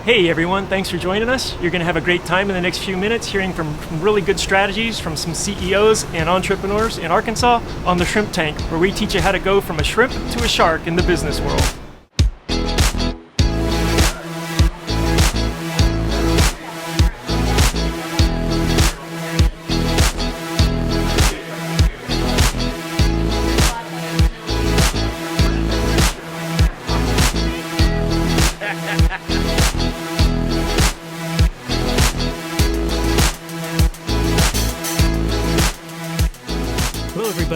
Hey everyone, thanks for joining us. You're going to have a great time in the next few minutes hearing from really good strategies from some CEOs and entrepreneurs in Arkansas on the Shrimp Tank, where we teach you how to go from a shrimp to a shark in the business world.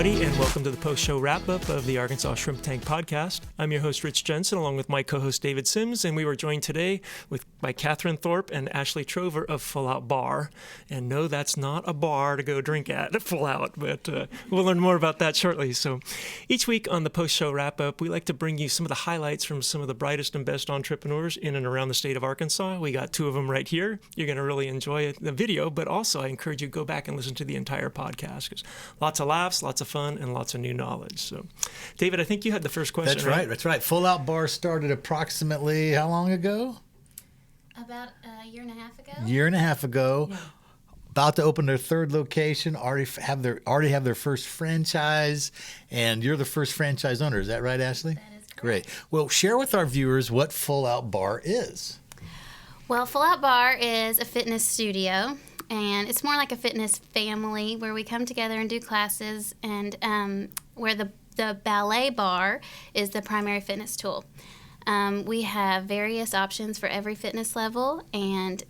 And welcome to the post-show wrap-up of the Arkansas Shrimp Tank podcast. I'm your host, Rich Jensen, along with my co-host, David Sims, and we were joined today by Catherine Thorpe and Ashley Trover of Full Out Barre. And no, that's not a bar to go drink at, Full Out, but we'll learn more about that shortly. So each week on the post-show wrap-up, we like to bring you some of the highlights from some of the brightest and best entrepreneurs in and around the state of Arkansas. We got two of them right here. You're going to really enjoy the video, but also I encourage you to go back and listen to the entire podcast, because lots of laughs, lots of fun, and lots of new knowledge. So, David, I think you had the first question. That's right. Full Out Barre started approximately how long ago? About a year and a half ago. Yeah. About to open their third location. Already have their first franchise, and you're the first franchise owner. Is that right, Ashley? That is correct. Great. Well, share with our viewers what Full Out Barre is. Well, Full Out Barre is a fitness studio. And it's more like a fitness family where we come together and do classes, and where the ballet bar is the primary fitness tool. We have various options for every fitness level, and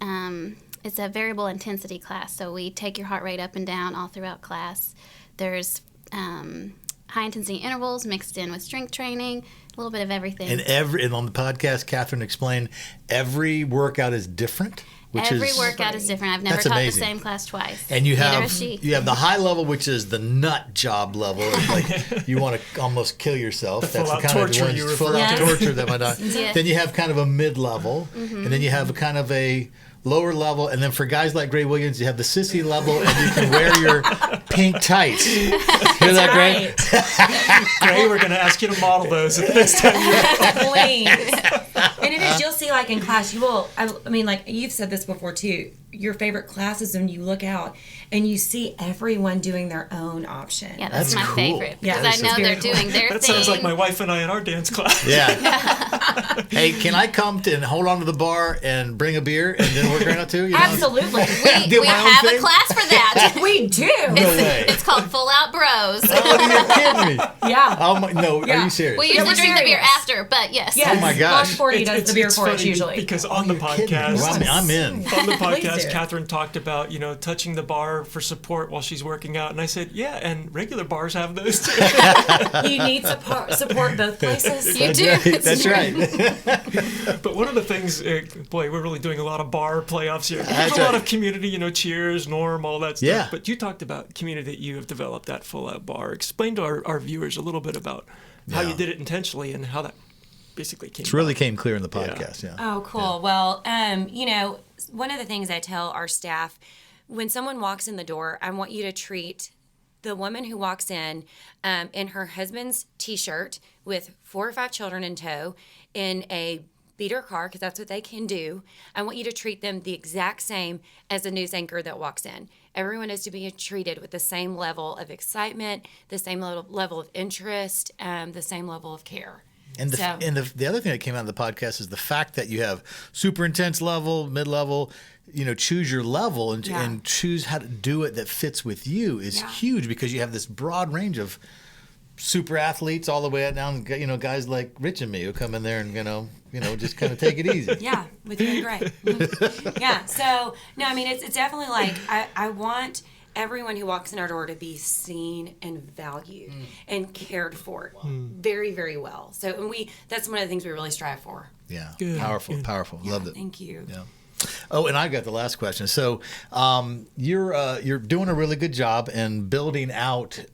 it's a variable intensity class. So we take your heart rate up and down all throughout class. There's high intensity intervals mixed in with strength training, a little bit of everything. And on the podcast, Catherine explained every workout is different. Every workout is different. I've never taught the same class twice. And you have the high level, which is the nut job level. It's like you want to almost kill yourself. That's the kind torture of the full out torture that might not. Yes. Then you have kind of a mid level, and then you have a kind of a lower level, and then for guys like Gray Williams, you have the sissy level, and you can wear your pink tights. Hear that, Gray? Gray, we're going to ask you to model those at this time. Please. And it is, you'll see, like in class, you will, I mean, like you've said this before too, your favorite classes, when you look out and you see everyone doing their own option. Yeah, that's my cool. favorite. Because I know they're doing their thing. That sounds like my wife and I in our dance class. Yeah. Hey, can I come and hold on to the bar and bring a beer and then work around too? You know? Absolutely. We have a class for that. We do. It's called Full Out Bros. Oh, you're kidding me. Yeah. Are you serious? We usually drink the beer after, but yes. Oh my gosh. Long 40 does the beer for us usually. Because on the podcast, well, I'm in. On the podcast, Catherine talked about, touching the bar for support while she's working out. And I said, yeah, and regular bars have those too. You need support both places. You do. Right. That's right. But one of the things, we're really doing a lot of bar playoffs here. There's a lot of community, Cheers, Norm, all that stuff. Yeah. But you talked about community that you have developed at Full Out Barre. Explain to our viewers a little bit about how you did it intentionally and how that basically came. It really came clear in the podcast. Yeah. Oh, cool. Yeah. Well, one of the things I tell our staff, when someone walks in the door, I want you to treat the woman who walks in her husband's T-shirt with 4 or 5 children in tow in a beater car, because that's what they can do. I want you to treat them the exact same as a news anchor that walks in. Everyone is to be treated with the same level of excitement, the same level of interest, the same level of care. And the other thing that came out of the podcast is the fact that you have super intense level, mid-level, choose your level and choose how to do it that fits with you is huge, because you have this broad range of super athletes all the way down, guys like Rich and me who come in there and, just kind of take it easy. Yeah, we're doing great. Yeah, so, no, I mean, it's definitely like, I want everyone who walks in our door to be seen and valued and cared for very, very well. So, and that's one of the things we really strive for. Yeah, Good. Powerful. Yeah, Loved it. Thank you. Yeah. Oh, and I got the last question. So, you're doing a really good job in building out,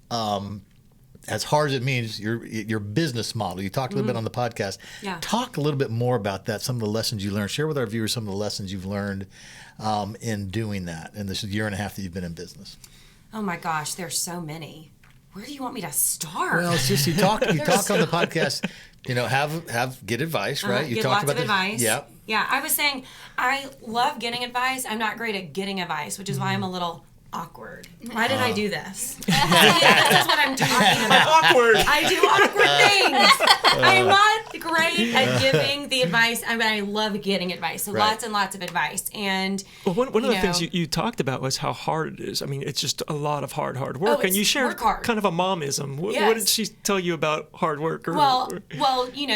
as hard as it means, your business model. You talked a little bit on the podcast. Yeah. Talk a little bit more about that. Some of the lessons you learned. Share with our viewers some of the lessons you've learned in doing that in this year and a half that you've been in business. Oh my gosh, there's so many. Where do you want me to start? Well, it's just you talk on the podcast. Get advice, right? You get talked lots about of advice. Yep. Yeah, I was saying I love getting advice. I'm not great at getting advice, which is why I'm a little awkward. Why did I do this? That's what I'm talking about. Awkward. I do awkward things. I'm not great at giving the advice. I mean, I love getting advice. So lots and lots of advice. And well, one of the things you talked about was how hard it is. I mean, it's just a lot of hard work. And you shared kind of a momism. What did she tell you about hard work? Well,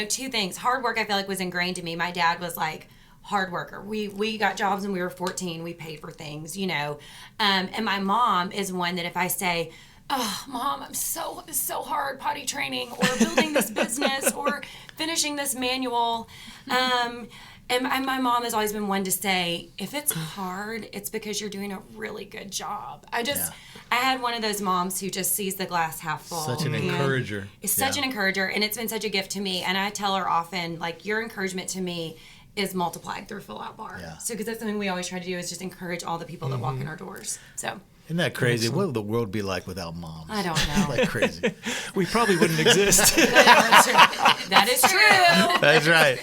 two things. Hard work, I feel like, was ingrained in me. My dad was like, hard worker. We got jobs when we were 14. We paid for things, and my mom is one that if I say, oh, Mom, it's so hard potty training or building this business or finishing this manual, and my mom has always been one to say, if it's hard, it's because you're doing a really good job. I had one of those moms who just sees the glass half full. Such an encourager. It's such an encourager, and it's been such a gift to me. And I tell her often, like, your encouragement to me is multiplied through Full Out Barre. Yeah. So, because that's something we always try to do is just encourage all the people that walk in our doors. So. Isn't that crazy? What would the world be like without moms? I don't know. Like crazy. We probably wouldn't exist. That is true. That's right.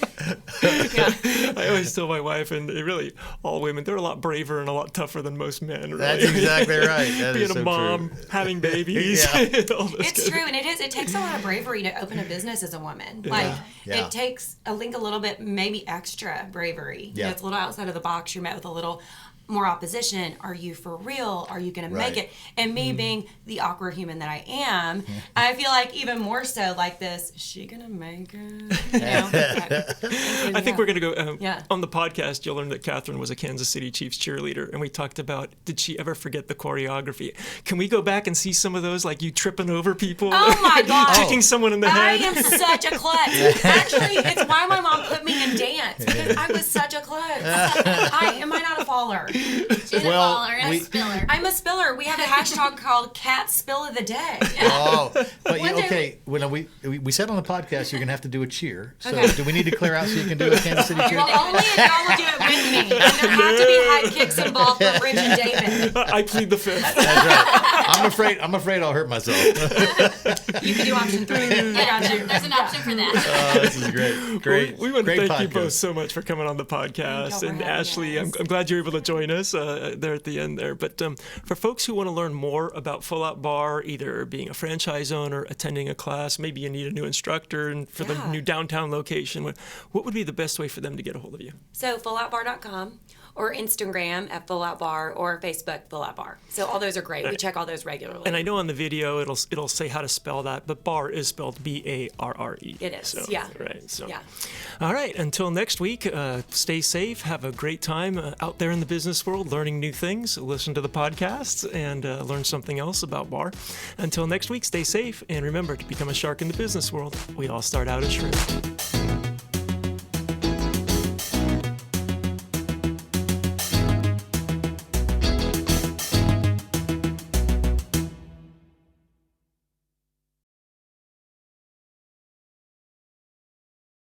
I always tell my wife, and really all women, they're a lot braver and a lot tougher than most men. Really. That's exactly right. That Being is so a mom, true. having babies. It's true, and it takes a lot of bravery to open a business as a woman. Like, it takes a little bit, maybe extra bravery. Yeah. It's a little outside of the box. You're met with a little more opposition. Are you for real? Are you going to make it? And me being the awkward human that I am, I feel like even more so like this, is she going to make it? I think we're going to go on the podcast. You'll learn that Catherine was a Kansas City Chiefs cheerleader, and we talked about, did she ever forget the choreography? Can we go back and see some of those, like you tripping over people? Oh my God. Kicking someone in the head? I am such a klutz. Actually, it's why my mom put me in dance, because I was such a klutz. Am I not a faller? She's a faller and a spiller. I'm a spiller. We have a hashtag called Cat Spill of the Day. Oh, but when we said on the podcast you're gonna have to do a cheer. So do we need to clear out so you can do a Kansas City cheer? Well, only if y'all will do it with me. And there have to be high kicks involved for Rich and David. I plead the fifth. That's right. I'm afraid I'll hurt myself. You can do option 3. There's an option for that. Oh, this is great. We want to thank you podcast. both so much for coming on the podcast. And Ashley, I'm glad you're able to join us there at the end there. But for folks who want to learn more about Full Out Barre, either being a franchise owner, attending a class, maybe you need a new instructor, and for the new downtown location, what would be the best way for them to get a hold of you? So fulloutbarre.com, or Instagram at Full Out Barre, or Facebook Full Out Barre. So all those are great. We check all those regularly. And I know on the video it'll say how to spell that, but bar is spelled Barre. It is. So, yeah. Right. So. Yeah. All right. Until next week, stay safe. Have a great time out there in the business world, learning new things. Listen to the podcasts and learn something else about barre. Until next week, stay safe, and remember, to become a shark in the business world, we all start out as shrimp.